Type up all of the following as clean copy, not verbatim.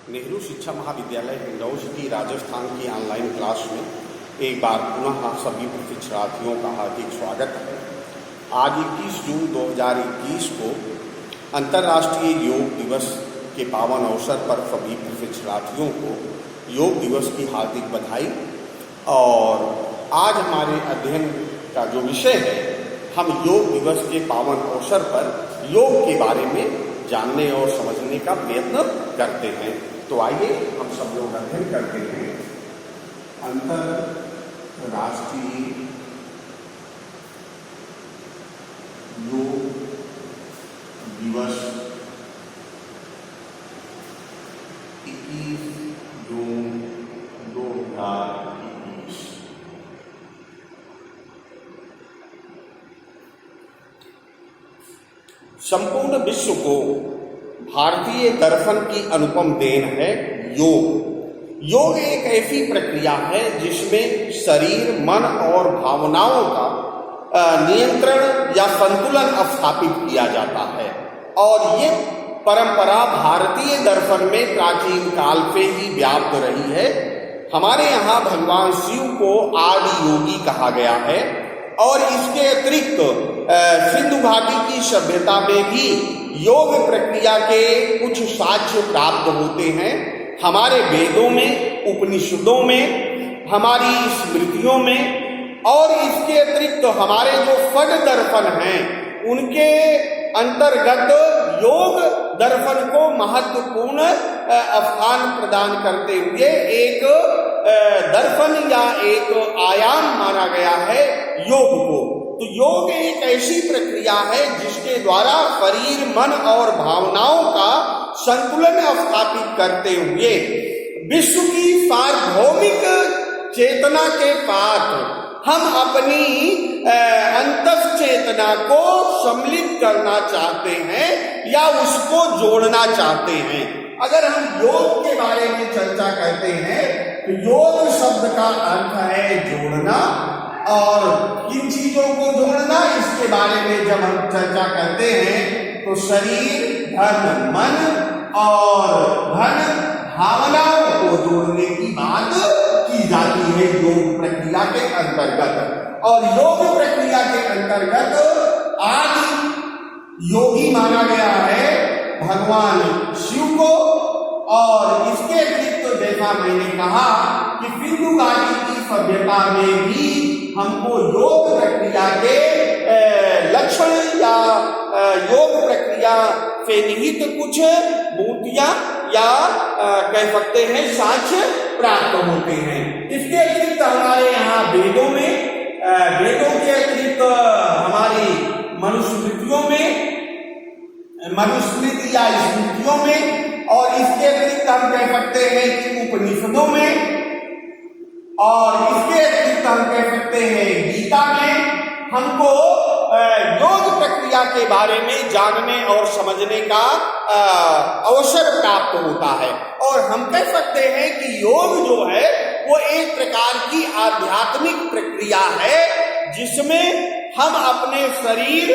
नेहरू शिक्षा महाविद्यालय हिंडौज की राजस्थान की ऑनलाइन क्लास में एक बार पुनः सभी प्रशिक्षणार्थियों का हार्दिक स्वागत है। आज 21 जून 2021 को अंतर्राष्ट्रीय योग दिवस के पावन अवसर पर सभी प्रशिक्षणार्थियों को योग दिवस की हार्दिक बधाई। और आज हमारे अध्ययन का जो विषय है, हम योग दिवस के पावन अवसर पर योग के बारे में जानने और समझने का प्रयत्न करते हैं। तो आइए हम सब लोग अध्ययन करते हैं अंतर्राष्ट्रीय योग दिवस 21 जून 2021। संपूर्ण विश्व को भारतीय दर्शन की अनुपम देन है योग। योग एक ऐसी प्रक्रिया है जिसमें शरीर, मन और भावनाओं का नियंत्रण या संतुलन स्थापित किया जाता है। और ये परंपरा भारतीय दर्शन में प्राचीन काल से ही व्याप्त रही है। हमारे यहाँ भगवान शिव को आदि योगी कहा गया है। और इसके अतिरिक्त सिंधु घाटी की सभ्यता में भी योग प्रक्रिया के कुछ साक्ष्य प्राप्त होते हैं। हमारे वेदों में, उपनिषदों में, हमारी स्मृतियों में, और इसके अतिरिक्त हमारे जो फड दर्शन हैं उनके अंतर्गत योग दर्शन को महत्वपूर्ण स्थान प्रदान करते हुए एक दर्शन या एक आयाम माना गया है योग को। तो योग एक ऐसी प्रक्रिया है जिसके द्वारा शरीर, मन और भावनाओं का संतुलन स्थापित करते हुए विश्व की सार्वभौमिक चेतना के साथ हम अपनी अंतः चेतना को सम्मिलित करना चाहते हैं या उसको जोड़ना चाहते हैं। अगर हम योग के बारे में चर्चा करते हैं तो योग शब्द का अर्थ है जोड़ना। और किन चीजों को जोड़ना, इसके बारे में जब हम चर्चा करते हैं तो शरीर, धन, मन और धन भावनाओं को जोड़ने की बात की जाती है योग प्रक्रिया के अंतर्गत। और योग प्रक्रिया के अंतर्गत आदि योगी माना गया है भगवान शिव को। और इसके अतिरिक्त जैसा मैंने कहा कि सिंधु घाटी की सभ्यता में भी हमको योग प्रक्रिया के लक्षण या योग प्रक्रिया से निहित कुछ मूर्तियां या कह सकते हैं साक्ष्य प्राप्त होते हैं। इसके अतिरिक्त हमारे यहाँ वेदों में, वेदों के अतिरिक्त हमारी मनुस्मृतियों में, मनुस्मृति या स्मृतियों में, और इसके अतिरिक्त हम कह सकते हैं कि उपनिषदों में, और इसके अतिरिक्त हम कह सकते हैं गीता में हमको योग प्रक्रिया के बारे में जानने और समझने का अवसर प्राप्त होता है। और हम कह सकते हैं कि योग जो है वो एक प्रकार की आध्यात्मिक प्रक्रिया है जिसमें हम अपने शरीर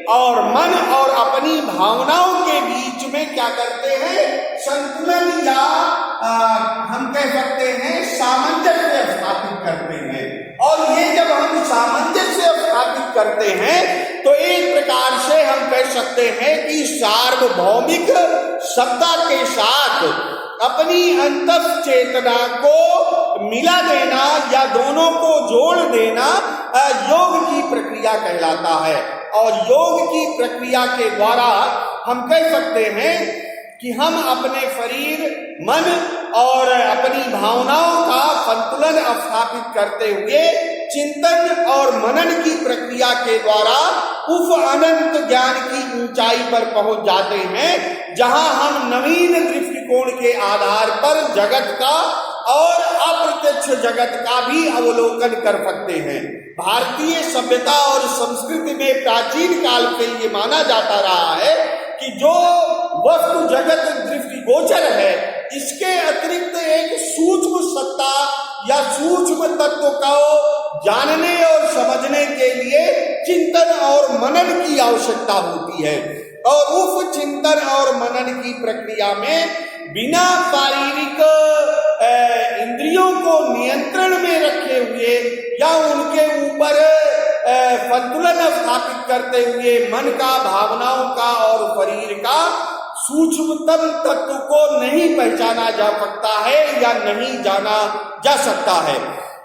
और मन और अपनी भावनाओं के बीच में क्या करते हैं, संतुलन या हम कह सकते हैं सामंजस्य स्थापित करते हैं। और ये जब हम सामंजस्य स्थापित करते हैं तो एक प्रकार से हम कह सकते हैं कि सार्वभौमिक सत्ता के साथ अपनी अंतः चेतना को मिला देना या दोनों को जोड़ देना योग की प्रक्रिया कहलाता है। और योग की प्रक्रिया के द्वारा हम कह सकते हैं कि हम अपने शरीर, मन और अपनी भावनाओं का संतुलन स्थापित करते हुए चिंतन और मनन की प्रक्रिया के द्वारा उस अनंत ज्ञान की ऊंचाई पर पहुंच जाते हैं जहां हम नवीन दृष्टिकोण के आधार पर जगत का और अप्रत्यक्ष जगत का भी अवलोकन कर सकते हैं। भारतीय सभ्यता और संस्कृति में प्राचीन काल से ये माना जाता रहा है कि जो वस्तु जगत दृष्टिगोचर है, इसके अतिरिक्त एक सूक्ष्म सत्ता या सूक्ष्म तत्व को जानने और समझने के लिए चिंतन और मनन की आवश्यकता होती है। और उस चिंतन और मनन की प्रक्रिया में बिना शारीरिक इंद्रियों को नियंत्रण में रखे हुए या उनके ऊपर संतुलन स्थापित करते हुए मन का, भावनाओं का और शरीर का सूक्ष्मतम तत्व को नहीं पहचाना जा सकता है या नहीं जाना जा सकता है।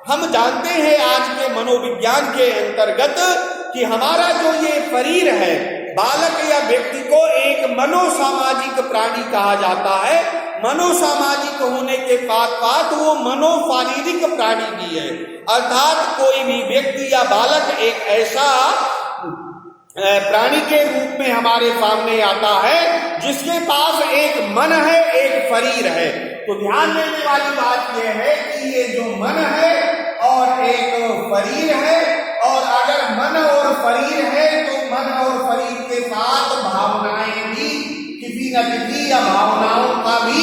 हम जानते हैं आज के मनोविज्ञान के अंतर्गत कि हमारा जो ये शरीर है, बालक या व्यक्ति को एक मनोसामाजिक प्राणी कहा जाता है। मनोसामाजिक होने के साथ साथ वो मनोशारीरिक प्राणी भी है, अर्थात कोई भी व्यक्ति या बालक एक ऐसा प्राणी के रूप में हमारे सामने आता है जिसके पास एक मन है, एक शरीर है। तो ध्यान देने वाली बात यह है कि ये जो मन है और एक शरीर है, और अगर मन और शरीर है तो मन और शरीर के साथ भावनाएं भी किसी न किसी या भावनाओं का भी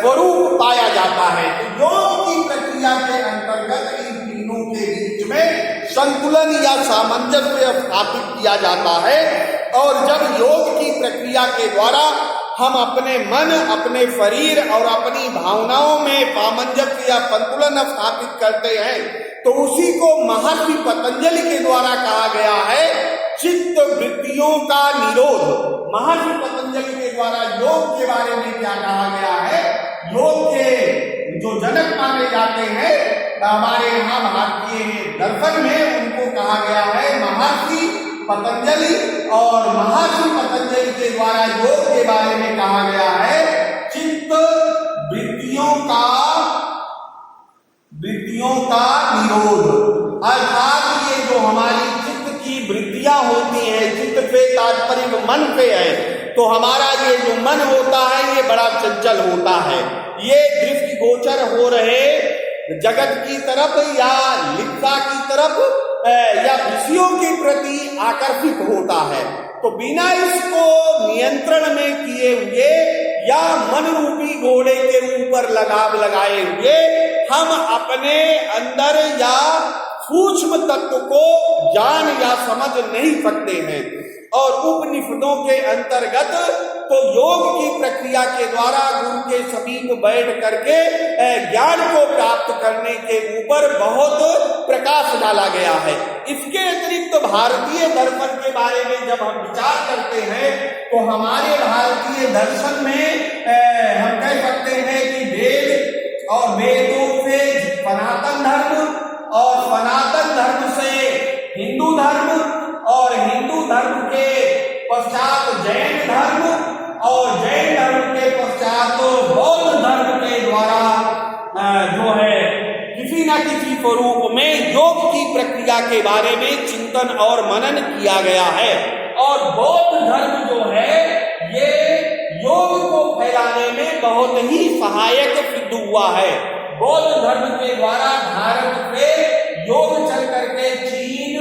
स्वरूप पाया जाता है। तो योग की प्रक्रिया के अंतर्गत इन तीनों के बीच में संतुलन या सामंजस्य स्थापित किया जाता है। और जब योग की प्रक्रिया के द्वारा हम अपने मन, अपने शरीर और अपनी भावनाओं में सामंजस्य या संतुलन स्थापित करते हैं तो उसी को महर्षि पतंजलि के द्वारा कहा गया है चित्त वृत्तियों का निरोध। महर्षि पतंजलि के द्वारा योग के बारे में क्या कहा गया है? योग के जो जनक माने जाते हैं हमारे यहाँ भारतीय दर्शन में, उनको कहा गया है महर्षि पतंजलि। और महर्षि पतंजलि के द्वारा योग के बारे में कहा गया है चित्त वृत्तियों का निरोध। अर्थात ये जो हमारी चित्त की वृत्तियां होती हैं, चित्त पे तात्पर्य मन पे है, तो हमारा ये जो मन होता है ये बड़ा चंचल होता है। ये दृष्टि गोचर हो रहे जगत की तरफ या लिप्सा की तरफ या विषयों के प्रति आकर्षित होता है। तो बिना इसको नियंत्रण में किए हुए या मन रूपी घोड़े के ऊपर लगाम लगाए हुए हम अपने अंदर या सूक्ष्म तत्व को जान या समझ नहीं सकते हैं। और उपनिषदों के अंतर्गत तो योग की प्रक्रिया के द्वारा गुरु के समीप बैठ करके ज्ञान को प्राप्त करने के ऊपर बहुत प्रकाश डाला गया है। इसके अतिरिक्त तो भारतीय दर्शन के बारे में जब हम विचार करते हैं तो हमारे भारतीय दर्शन में हम कह सकते हैं कि वेद और वेदों से सनातन धर्म और सनातन धर्म से हिंदू धर्म और हिंदू धर्म के पश्चात जैन धर्म और जैन धर्म के पश्चात बौद्ध धर्म के द्वारा जो है किसी न किसी स्वरूप में योग की प्रक्रिया के बारे में चिंतन और मनन किया गया है। और बौद्ध धर्म जो है ये योग को फैलाने में बहुत ही सहायक सिद्ध हुआ है। बौद्ध धर्म के द्वारा भारत पे योग चल करके चीन,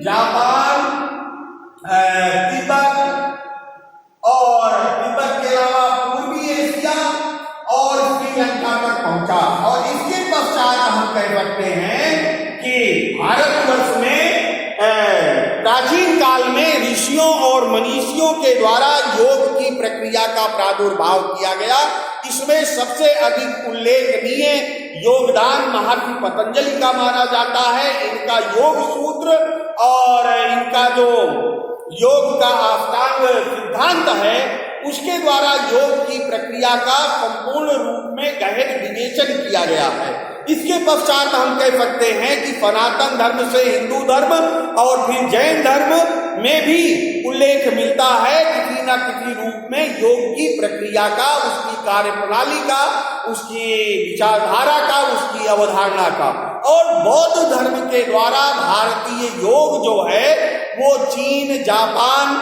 जापान, तिब्बत और तिब्बत के अलावा पूर्वी एशिया और श्रीलंका तक पहुंचा। और इसके पश्चात हम कह सकते हैं कि भारतवर्ष में प्राचीन काल में ऋषियों और मनीषियों के द्वारा योग की प्रक्रिया का प्रादुर्भाव किया गया। इसमें सबसे अधिक उल्लेखनीय योगदान महर्षि पतंजलि का माना जाता है। इनका योग सूत्र और इनका जो योग का अष्टांग सिद्धांत है उसके द्वारा योग की प्रक्रिया का संपूर्ण रूप में गहन विवेचन किया गया है। इसके पश्चात हम कह सकते हैं कि सनातन धर्म से हिंदू धर्म और फिर जैन धर्म में भी उल्लेख मिलता है किसी न किसी रूप में योग की प्रक्रिया का, उसकी कार्यप्रणाली का, उसकी विचारधारा का, उसकी अवधारणा का। और बौद्ध धर्म के द्वारा भारतीय योग जो है वो चीन, जापान,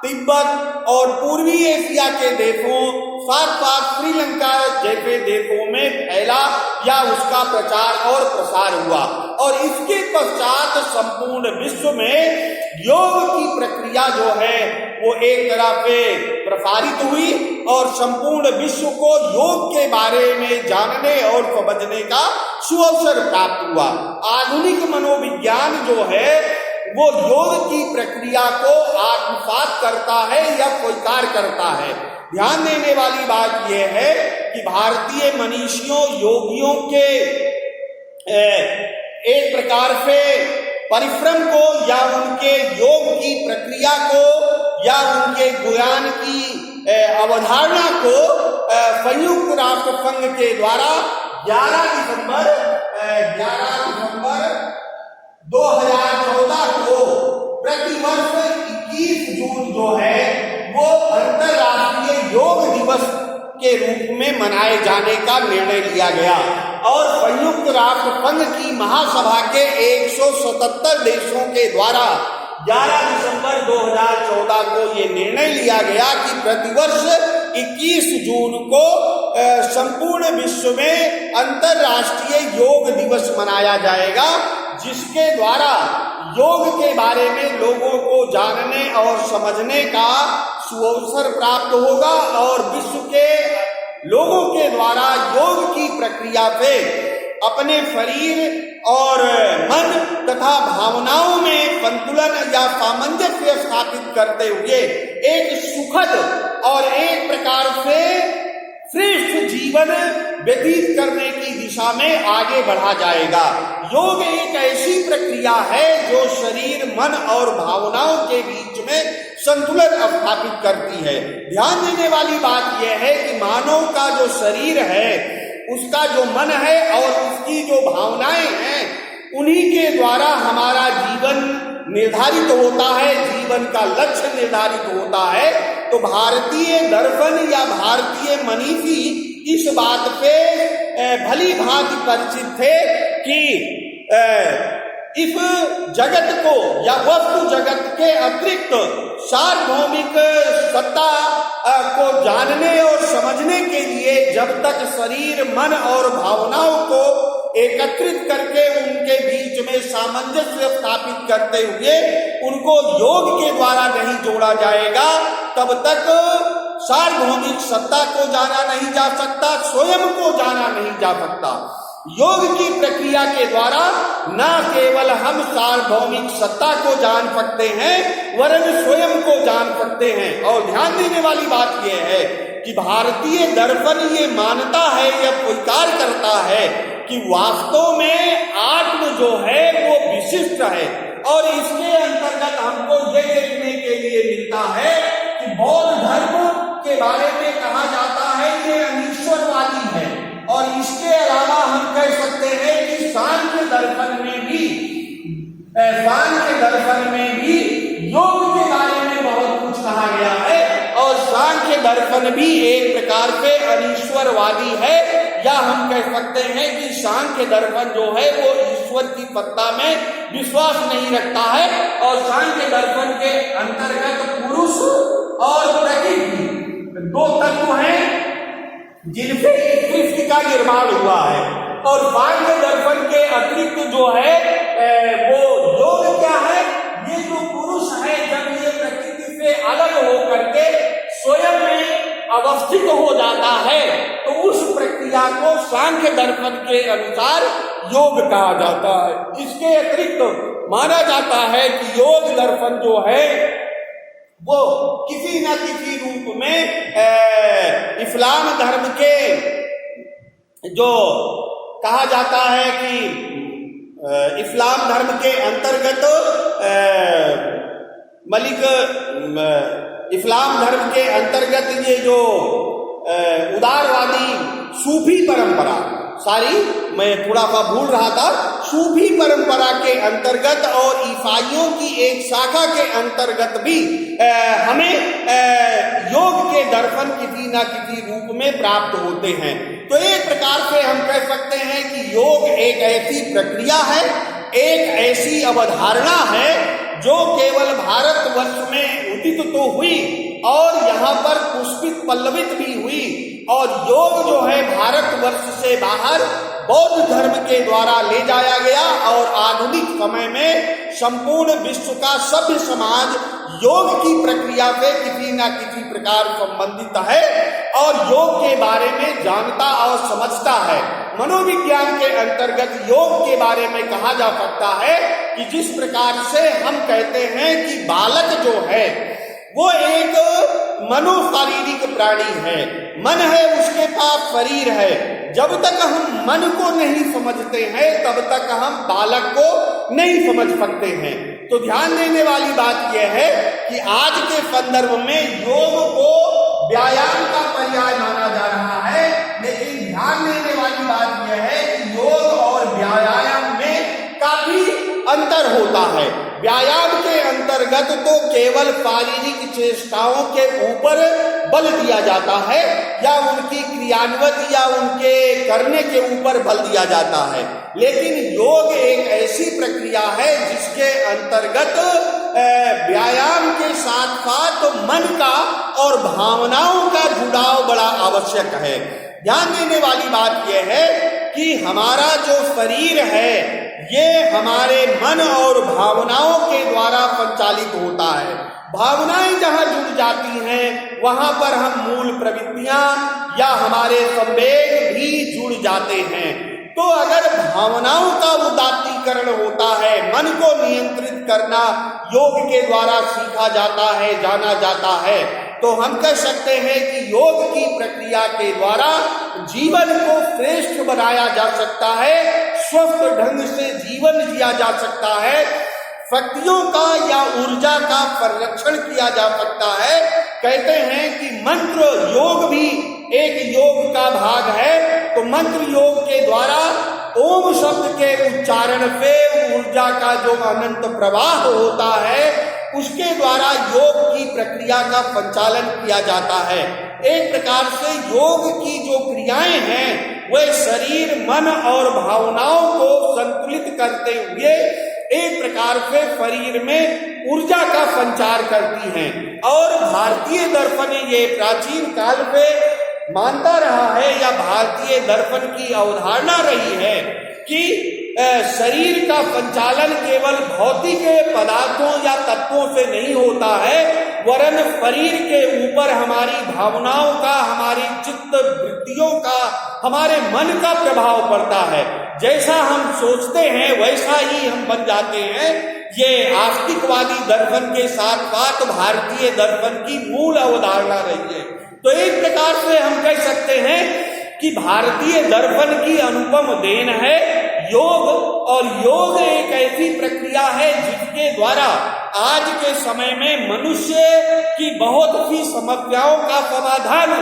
तिब्बत और पूर्वी एशिया के देशों साथ साथ श्रीलंका जैसे देशों में फैला या उसका प्रचार और प्रसार हुआ। और इसके पश्चात संपूर्ण विश्व में योग की प्रक्रिया जो है वो एक तरह से प्रसारित हुई और संपूर्ण विश्व को योग के बारे में जानने और समझने का सुअवसर प्राप्त हुआ। आधुनिक मनोविज्ञान जो है वो योग की प्रक्रिया को आत्मसात करता है या स्वीकार करता है। ध्यान देने वाली बात यह है कि भारतीय मनीषियों योगियों के एक प्रकार से परिश्रम को या उनके योग की प्रक्रिया को या उनके ज्ञान की अवधारणा को संयुक्त राष्ट्र संघ के द्वारा 11 दिसंबर 2014 को प्रतिवर्ष 21 जून जो है वो अंतर्राष्ट्रीय योग दिवस के रूप में मनाए जाने का निर्णय लिया गया और संयुक्त राष्ट्र संघ की महासभा के 177 देशों के द्वारा 11 दिसंबर 2014 को ये निर्णय लिया गया कि प्रतिवर्ष 21 जून को संपूर्ण विश्व में अंतर्राष्ट्रीय योग दिवस मनाया जाएगा, जिसके द्वारा योग के बारे में लोगों को जानने और समझने का सुअवसर प्राप्त होगा और विश्व के लोगों के द्वारा योग की प्रक्रिया से अपने शरीर और मन तथा भावनाओं में संतुलन या सामंजस्य स्थापित करते हुए एक सुखद और एक प्रकार से श्रेष्ठ जीवन व्यतीत करने की दिशा में आगे बढ़ा जाएगा। योग एक ऐसी प्रक्रिया है जो शरीर, मन और भावनाओं के बीच में संतुलन स्थापित करती है। ध्यान देने वाली बात यह है कि मानव का जो शरीर है, उसका जो मन है और उसकी जो भावनाएं हैं, उन्हीं के द्वारा हमारा जीवन निर्धारित होता है, जीवन का लक्ष्य निर्धारित होता है। तो भारतीय दर्शन या भारतीय मनीषी इस बात पे भली भांति परिचित थे कि इस जगत को या वस्तु जगत के अतिरिक्त सार्वभौमिक सत्ता को जानने और समझने के लिए जब तक शरीर, मन और भावनाओं को एकत्रित करके उनके बीच में सामंजस्य स्थापित करते हुए उनको योग के द्वारा नहीं जोड़ा जाएगा, तब तक सार्वभौमिक सत्ता को जाना नहीं जा सकता, स्वयं को जाना नहीं जा सकता। योग की प्रक्रिया के द्वारा न केवल हम सार्वभौमिक सत्ता को जान सकते हैं वरन स्वयं को जान सकते हैं। और ध्यान देने वाली बात यह है कि भारतीय दर्शन ये मानता है या स्वीकार करता है कि वास्तव में आत्म जो है वो विशिष्ट है और इसके अंतर्गत हमको ये देखने के लिए मिलता है कि बौद्ध धर्म के बारे में कहा जाता है ये अनीश्वरवादी है और इसके अलावा हम कह सकते हैं कि सांख्य दर्शन में भी योग के बारे में बहुत कुछ कहा गया है और सांख्य दर्शन भी एक प्रकार से अनीश्वरवादी है, या हम कह सकते हैं कि सांख्य दर्शन जो है वो ईश्वर की सत्ता में विश्वास नहीं रखता है और सांख्य दर्शन के अंतर्गत पुरुष और प्रकृति दो तत्व हैं जिनसे सृष्टि का निर्माण हुआ है। और सांख्य दर्शन के अतिरिक्त जो है वो योग क्या है, ये जो पुरुष है जब ये प्रकृति से अलग होकर के स्वयं में अवस्थित हो जाता है तो उस प्रक्रिया को सांख्य दर्शन के अनुसार योग कहा जाता है। इसके अतिरिक्त माना जाता है कि योग दर्शन जो है वो किसी न किसी रूप में इस्लाम धर्म के जो कहा जाता है कि इस्लाम धर्म के अंतर्गत इस्लाम धर्म के अंतर्गत ये जो उदारवादी सूफी परंपरा, मैं थोड़ा सा भूल रहा था, सूफी परंपरा के अंतर्गत और ईसाइयों की एक शाखा के अंतर्गत भी हमें योग के दर्शन किसी न किसी रूप में प्राप्त होते हैं। तो एक प्रकार से हम कह सकते हैं कि योग एक ऐसी प्रक्रिया है, एक ऐसी अवधारणा है जो केवल भारतवर्ष में उदित तो हुई और यहाँ पर पुष्पित पल्लवित भी हुई, और योग जो है भारतवर्ष से बाहर बौद्ध धर्म के द्वारा ले जाया गया और आधुनिक समय में संपूर्ण विश्व का सभ्य समाज योग की प्रक्रिया से किसी न किसी प्रकार संबंधित है और योग के बारे में जानता और समझता है। मनोविज्ञान के अंतर्गत योग के बारे में कहा जा सकता है कि जिस प्रकार से हम कहते हैं कि बालक जो है वो एक मनोशारीरिक प्राणी है, मन है, उसके पास शरीर है। जब तक हम मन को नहीं समझते हैं तब तक हम बालक को नहीं समझ सकते हैं। तो ध्यान देने वाली बात यह है कि आज के संदर्भ में योग को व्यायाम का पर्याय माना जा रहा है, लेकिन ध्यान देने वाली बात यह है कि योग और व्यायाम में काफी अंतर होता है। व्यायाम के अंतर्गत तो केवल शारीरिक चेष्टाओं के ऊपर बल दिया जाता है या उनकी क्रियान्वित या उनके करने के ऊपर बल दिया जाता है, लेकिन योग एक ऐसी प्रक्रिया है जिसके अंतर्गत व्यायाम के साथ साथ मन का और भावनाओं का जुड़ाव बड़ा आवश्यक है। ध्यान देने वाली बात यह है कि हमारा जो शरीर है ये हमारे मन और भावनाओं के द्वारा संचालित होता है। भावनाएं जहां जुड़ जाती हैं वहां पर हम मूल प्रवृत्तियां या हमारे संवेग भी जुड़ जाते हैं। तो अगर भावनाओं का उदात्तीकरण होता है, मन को नियंत्रित करना योग के द्वारा सीखा जाता है, जाना जाता है, तो हम कह सकते हैं कि योग की प्रक्रिया के द्वारा जीवन को श्रेष्ठ बनाया जा सकता है, स्वस्थ ढंग से जीवन जिया जा सकता है, शक्तियों का या ऊर्जा का संरक्षण किया जा सकता है। कहते हैं कि मंत्र योग भी एक योग का भाग है, तो मंत्र योग के द्वारा ओम शब्द के उच्चारण से ऊर्जा का जो अनंत प्रवाह होता है उसके द्वारा योग की प्रक्रिया का संचालन किया जाता है। एक प्रकार से योग की जो क्रियाएं हैं वह शरीर, मन और भावनाओं को संतुलित करते हुए एक प्रकार से शरीर में ऊर्जा का संचार करती हैं। और भारतीय दर्शन ये प्राचीन काल पे मानता रहा है या भारतीय दर्शन की अवधारणा रही है कि शरीर का संचालन केवल भौतिक पदार्थों या तत्वों से नहीं होता है, वरन शरीर के ऊपर हमारी भावनाओं का, हमारी चित्त वृत्तियों का, हमारे मन का प्रभाव पड़ता है। जैसा हम सोचते हैं वैसा ही हम बन जाते हैं। ये आस्तिकवादी दर्शन के साथ साथ भारतीय दर्शन की मूल अवधारणा रही है। तो एक प्रकार से हम कह सकते हैं कि भारतीय दर्शन की अनुपम देन है योग, और योग एक ऐसी प्रक्रिया है जिसके द्वारा आज के समय में मनुष्य की बहुत सी समस्याओं का समाधान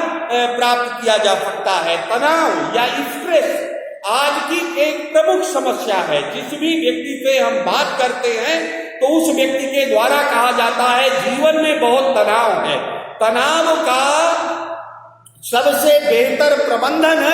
प्राप्त किया जा सकता है। तनाव या स्ट्रेस आज की एक प्रमुख समस्या है। जिस भी व्यक्ति से हम बात करते हैं तो उस व्यक्ति के द्वारा कहा जाता है जीवन में बहुत तनाव है। तनाव का सबसे बेहतर प्रबंधन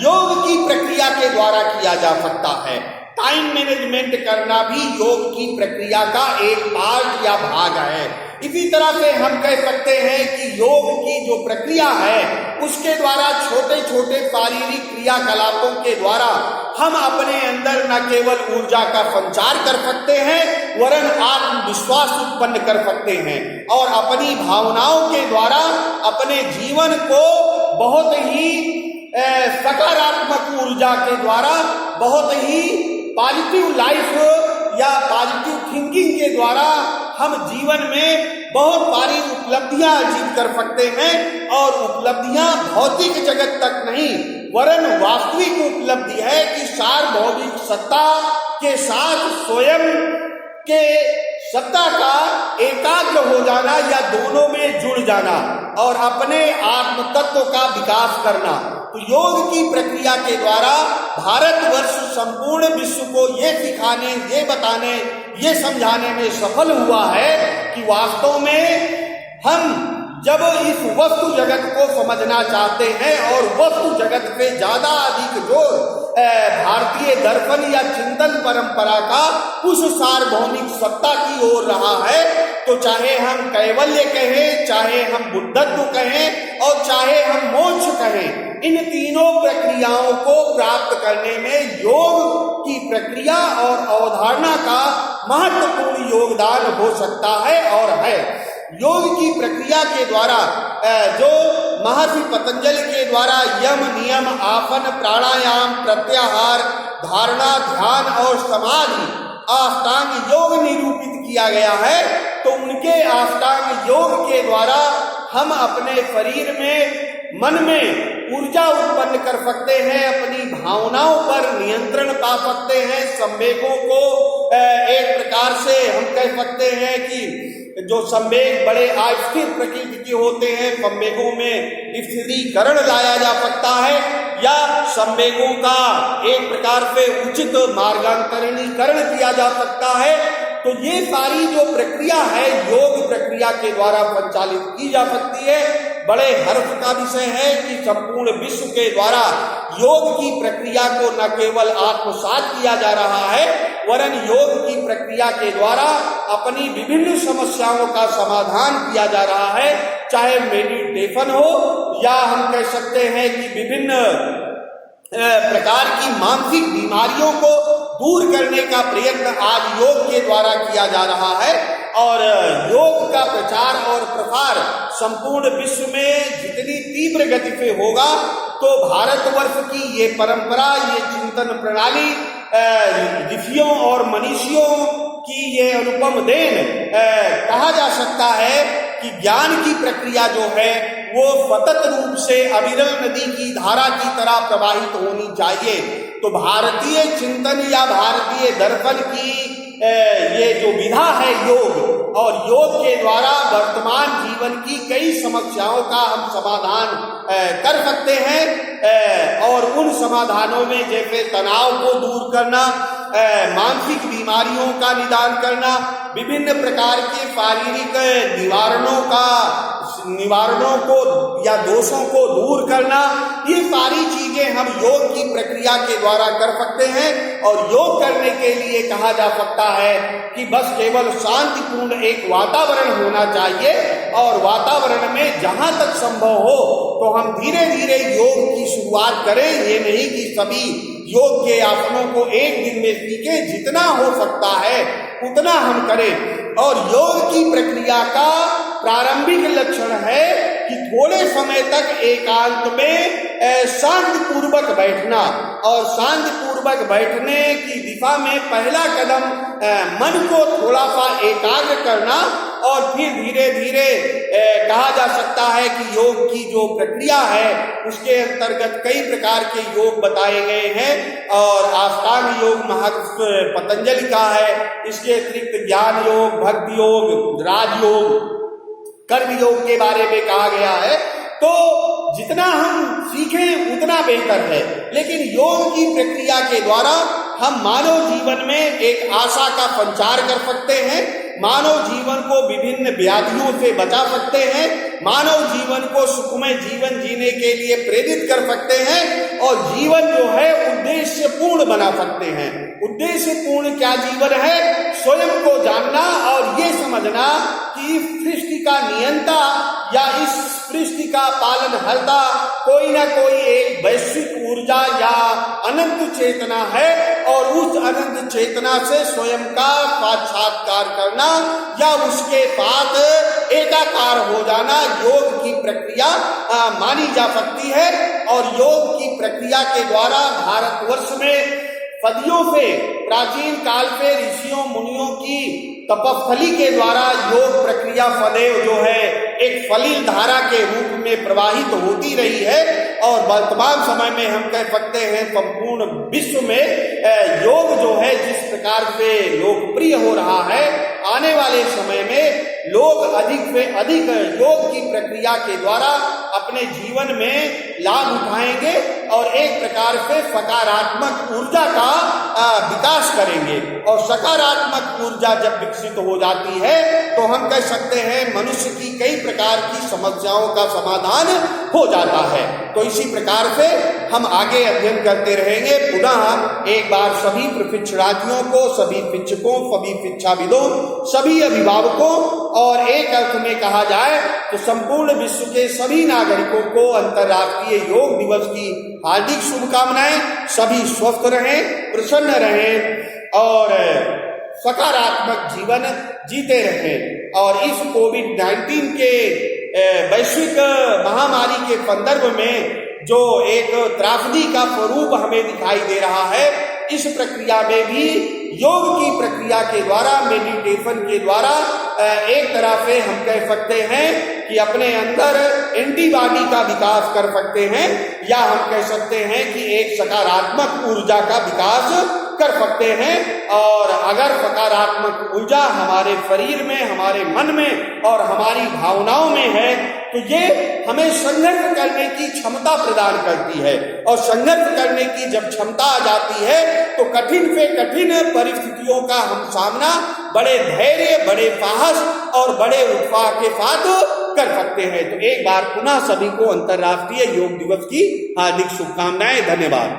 योग की प्रक्रिया के द्वारा किया जा सकता है। टाइम मैनेजमेंट करना भी योग की प्रक्रिया का एक पार्ट या भाग है। इसी तरह से हम कह सकते हैं कि योग की जो प्रक्रिया है उसके द्वारा छोटे छोटे शारीरिक क्रियाकलापों के द्वारा हम अपने अंदर न केवल ऊर्जा का संचार कर सकते हैं वरन आत्मविश्वास उत्पन्न कर सकते हैं और अपनी भावनाओं के द्वारा अपने जीवन को बहुत ही सकारात्मक ऊर्जा के द्वारा, बहुत ही पॉजिटिव लाइफ या पॉजिटिव थिंकिंग के द्वारा हम जीवन में बहुत सारी उपलब्धियां अर्जित कर सकते हैं। और उपलब्धियां भौतिक जगत तक नहीं वरन वास्तविक उपलब्धि है कि सार्वभौमिक सत्ता के साथ स्वयं के सत्ता का एकाग्र हो जाना या दोनों में जुड़ जाना और अपने आत्म तत्व का विकास करना। तो योग की प्रक्रिया के द्वारा भारतवर्ष संपूर्ण विश्व को ये सिखाने, ये बताने, ये समझाने में सफल हुआ है कि वास्तव में हम जब इस वस्तु जगत को समझना चाहते हैं और वस्तु जगत पे ज्यादा अधिक जोर भारतीय दर्शन या चिंतन परंपरा का उस सार्वभौमिक सत्ता की ओर रहा है, तो चाहे हम कैवल्य कहें, चाहे हम बुद्धत्व कहें और चाहे हम मोक्ष कहें, इन तीनों प्रक्रियाओं को प्राप्त करने में योग की प्रक्रिया और अवधारणा का महत्वपूर्ण योगदान हो सकता है और है। योग की प्रक्रिया के द्वारा जो महर्षि पतंजलि के द्वारा यम, नियम, आसन, प्राणायाम, प्रत्याहार, धारणा, ध्यान और समाधि अष्टांग योग निरूपित किया गया है, तो उनके अष्टांग योग के द्वारा हम अपने शरीर में, मन में ऊर्जा उत्पन्न कर सकते हैं, अपनी भावनाओं पर नियंत्रण पा सकते हैं, संवेगों को एक प्रकार से हम कह सकते हैं कि जो संवेग बड़े अस्थिर प्रकृति के होते हैं, संवेगों में स्थिरीकरण लाया जा सकता है या संवेगों का एक प्रकार से उचित मार्गांतरणीकरण किया जा सकता है। तो ये सारी जो प्रक्रिया है योग प्रक्रिया के द्वारा संचालित की जा सकती है। बड़े हर्ष का विषय है कि संपूर्ण विश्व के द्वारा योग की प्रक्रिया को न केवल आत्मसात किया जा रहा है, वरन योग की प्रक्रिया के द्वारा अपनी विभिन्न समस्याओं का समाधान किया जा रहा है। चाहे मेडिटेशन हो या हम कह सकते हैं कि विभिन्न प्रकार की मानसिक बीमारियों को दूर करने का प्रयत्न आज योग के द्वारा किया जा रहा है। और योग का प्रचार और प्रसार संपूर्ण विश्व में जितनी तीव्र गति से होगा, तो भारतवर्ष की ये परंपरा, ये चिंतन प्रणाली, ऋषियों और मनीषियों की ये अनुपम देन कहा जा सकता है कि ज्ञान की प्रक्रिया जो है वो सतत रूप से अविरल नदी की धारा की तरह प्रवाहित होनी चाहिए। तो भारतीय चिंतन या भारतीय दर्शन की ये जो विधा है योग, और योग के द्वारा वर्तमान जीवन की कई समस्याओं का हम समाधान कर सकते हैं। और उन समाधानों में जैसे तनाव को दूर करना, मानसिक बीमारियों का निदान करना, विभिन्न प्रकार के शारीरिक निवारणों को या दोषों को दूर करना, ये सारी चीजें हम योग की प्रक्रिया के द्वारा कर सकते हैं। और योग करने के लिए कहा जा सकता है कि बस केवल शांतिपूर्ण एक वातावरण होना चाहिए, और वातावरण में जहां तक संभव हो तो हम धीरे धीरे योग की शुरुआत करें। ये नहीं कि सभी योग के आसनों को एक दिन में सीखें, जितना हो सकता है उतना हम करें। और योग की प्रक्रिया का प्रारंभिक लक्षण है कि थोड़े समय तक एकांत में शांतिपूर्वक बैठना, और शांतिपूर्वक बैठने की दिशा में पहला कदम मन को थोड़ा सा एकाग्र करना, और फिर धीरे धीरे कहा जा सकता है कि योग की जो प्रक्रिया है उसके अंतर्गत कई प्रकार के योग बताए गए हैं। और अष्टांग योग महर्षि पतंजलि का है, इसके अतिरिक्त ज्ञान योग, भक्ति योग, राजयोग, कर्म योग के बारे में कहा गया है। तो जितना हम सीखें उतना बेहतर है। लेकिन योग की प्रक्रिया के द्वारा हम मानव जीवन में एक आशा का संचार कर सकते हैं, मानव जीवन को विभिन्न व्याधियों से बचा सकते हैं, मानव जीवन को सुखमय जीवन जीने के लिए प्रेरित कर सकते हैं, और जीवन जो है उद्देश्य पूर्ण बना सकते हैं। उद्देश्य पूर्ण क्या जीवन है? स्वयं को जानना और ये समझना कि इस सृष्टि का नियंता या इस सृष्टि का पालनहर्ता कोई ना कोई एक वैश्विक ऊर्जा या अनंत चेतना है, और उस अनंत चेतना से स्वयं का साक्षात्कार करना या उसके साथ एकाकार हो जाना योग की प्रक्रिया मानी जा सकती है। और योग की प्रक्रिया के द्वारा भारतवर्ष में सदियों से, प्राचीन काल से ऋषियों मुनियों की तपस्थली के द्वारा योग प्रक्रिया सदैव जो है एक सलिल धारा के रूप में प्रवाहित होती रही है। और वर्तमान समय में हम कह सकते हैं संपूर्ण विश्व में योग जो है जिस प्रकार से लोकप्रिय हो रहा है, आने वाले समय में लोग अधिक से अधिक योग की प्रक्रिया के द्वारा अपने जीवन में लाभ उठाएंगे और एक प्रकार से सकारात्मक ऊर्जा का विकास करेंगे। और सकारात्मक ऊर्जा जब विकसित हो जाती है तो हम कह सकते हैं मनुष्य की कई प्रकार की समस्याओं का समाधान हो जाता है। तो इसी प्रकार से हम आगे अध्ययन करते रहेंगे। पुनः एक बार सभी प्रशिक्षणार्थियों को, सभी शिक्षकों, सभी शिक्षाविदों, सभी अभिभावकों और एक अर्थ में कहा जाए तो संपूर्ण विश्व के सभी नागरिकों को अंतर्राष्ट्रीय योग दिवस की हार्दिक शुभकामनाएं। सभी स्वस्थ रहें, प्रसन्न रहें और सकारात्मक जीवन जीते रहें। और इस कोविड-19 के वैश्विक महामारी के संदर्भ में जो एक त्रासदी का स्वरूप हमें दिखाई दे रहा है, इस प्रक्रिया में भी योग की प्रक्रिया के द्वारा, मेडिटेशन के द्वारा एक तरह से हम कह सकते हैं कि अपने अंदर एंटीबॉडी का विकास कर सकते हैं, या हम कह सकते हैं कि एक सकारात्मक ऊर्जा का विकास कर सकते हैं। और अगर सकारात्मक ऊर्जा हमारे शरीर में, हमारे मन में और हमारी भावनाओं में है तो ये हमें संघर्ष करने की क्षमता प्रदान करती है, और संघर्ष करने की जब क्षमता आ जाती है तो कठिन से कठिन परिस्थितियों का हम सामना बड़े धैर्य, बड़े साहस और बड़े उत्साह के साथ कर सकते हैं। तो एक बार पुनः सभी को अंतर्राष्ट्रीय योग दिवस की हार्दिक शुभकामनाएं। धन्यवाद।